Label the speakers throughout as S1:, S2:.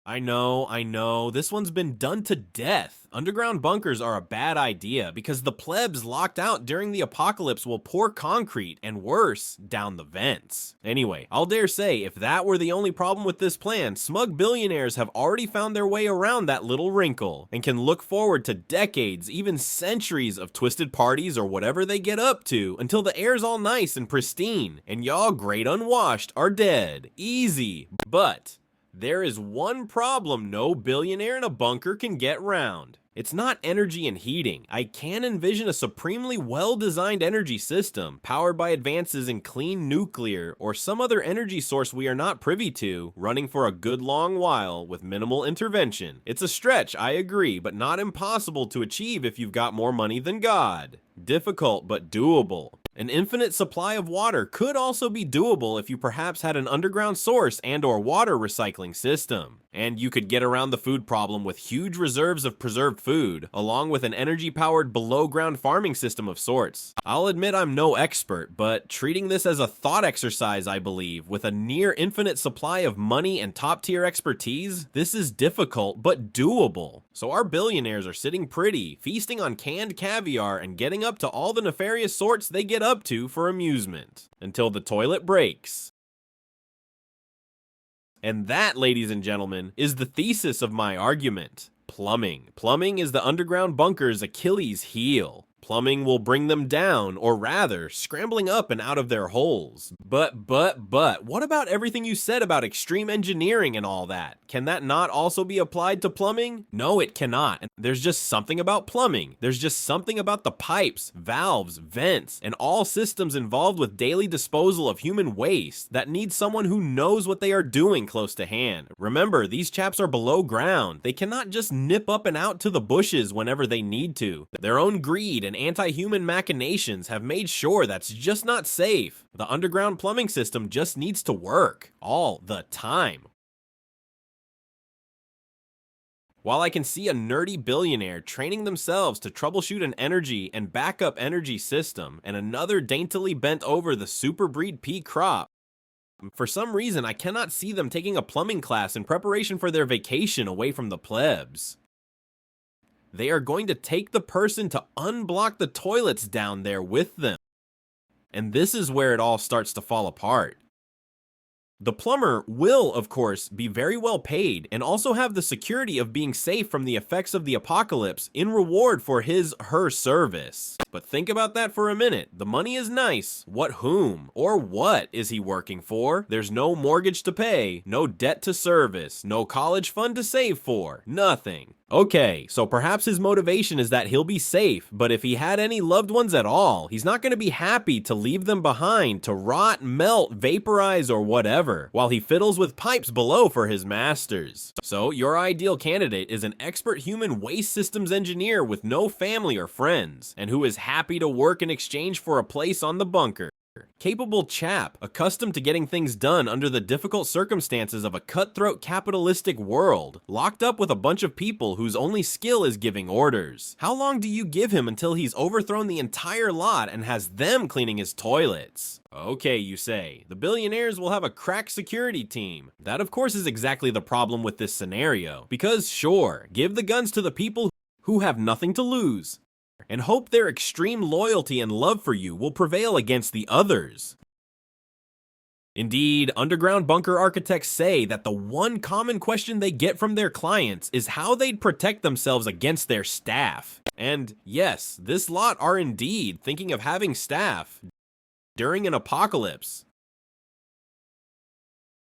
S1: I know, this one's been done to death. Underground bunkers are a bad idea because the plebs locked out during the apocalypse will pour concrete, and worse, down the vents. Anyway, I'll dare say if that were the only problem with this plan, smug billionaires have already found their way around that little wrinkle, and can look forward to decades, even centuries of twisted parties or whatever they get up to until the air's all nice and pristine, and y'all great unwashed are dead. Easy. But there is one problem no billionaire in a bunker can get round. It's not energy and heating. I can envision a supremely well-designed energy system, powered by advances in clean nuclear or some other energy source we are not privy to, running for a good long while with minimal intervention. It's a stretch, I agree, but not impossible to achieve if you've got more money than God. Difficult, but doable. An infinite supply of water could also be doable if you perhaps had an underground source and/or water recycling system. And you could get around the food problem with huge reserves of preserved food, along with an energy-powered below-ground farming system of sorts. I'll admit I'm no expert, but treating this as a thought exercise, I believe, with a near infinite supply of money and top-tier expertise, this is difficult but doable. So our billionaires are sitting pretty, feasting on canned caviar and getting up to all the nefarious sorts they get up to for amusement, until the toilet breaks. And that, ladies and gentlemen, is the thesis of my argument. Plumbing. Plumbing is the underground bunker's Achilles heel. Plumbing will bring them down, or rather, scrambling up and out of their holes. But, what about everything you said about extreme engineering and all that? Can that not also be applied to plumbing? No, it cannot. And there's just something about plumbing. There's just something about the pipes, valves, vents, and all systems involved with daily disposal of human waste that need someone who knows what they are doing close to hand. Remember, these chaps are below ground. They cannot just nip up and out to the bushes whenever they need to. Their own greed and anti-human machinations have made sure that's just not safe. The underground plumbing system just needs to work all the time. While I can see a nerdy billionaire training themselves to troubleshoot an energy and backup energy system, and another daintily bent over the super breed pea crop, for some reason I cannot see them taking a plumbing class in preparation for their vacation away from the plebs. They are going to take the person to unblock the toilets down there with them. And this is where it all starts to fall apart. The plumber will, of course, be very well paid and also have the security of being safe from the effects of the apocalypse in reward for her service. But think about that for a minute. The money is nice. Whom, or what is he working for? There's no mortgage to pay, no debt to service, no college fund to save for, nothing. Okay, so perhaps his motivation is that he'll be safe, but if he had any loved ones at all, he's not going to be happy to leave them behind to rot, melt, vaporize, or whatever, while he fiddles with pipes below for his masters. So your ideal candidate is an expert human waste systems engineer with no family or friends, and who is happy to work in exchange for a place on the bunker. Capable chap, accustomed to getting things done under the difficult circumstances of a cutthroat capitalistic world, locked up with a bunch of people whose only skill is giving orders. How long do you give him until he's overthrown the entire lot and has them cleaning his toilets? Okay, you say, the billionaires will have a crack security team. That of course is exactly the problem with this scenario, because sure, give the guns to the people who have nothing to lose, and hope their extreme loyalty and love for you will prevail against the others. Indeed, underground bunker architects say that the one common question they get from their clients is how they'd protect themselves against their staff. And yes, this lot are indeed thinking of having staff during an apocalypse.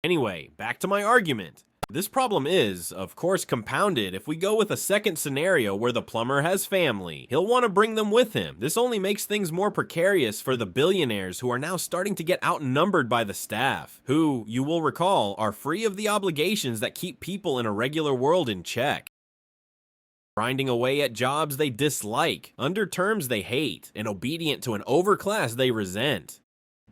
S1: Anyway, back to my argument. This problem is, of course, compounded if we go with a second scenario where the plumber has family. He'll want to bring them with him. This only makes things more precarious for the billionaires who are now starting to get outnumbered by the staff, who, you will recall, are free of the obligations that keep people in a regular world in check. Grinding away at jobs they dislike, under terms they hate, and obedient to an overclass they resent.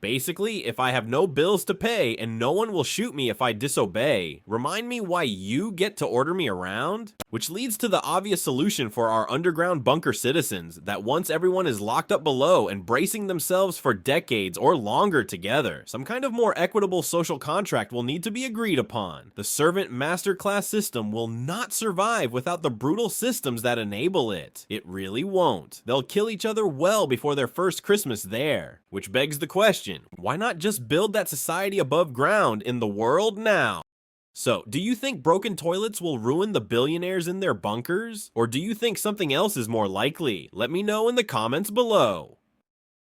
S1: Basically, if I have no bills to pay and no one will shoot me if I disobey, remind me why you get to order me around? Which leads to the obvious solution for our underground bunker citizens, that once everyone is locked up below and bracing themselves for decades or longer together, some kind of more equitable social contract will need to be agreed upon. The servant master class system will not survive without the brutal systems that enable it. It really won't. They'll kill each other well before their first Christmas there. Which begs the question, why not just build that society above ground in the world now? So, do you think broken toilets will ruin the billionaires in their bunkers? Or do you think something else is more likely? Let me know in the comments below.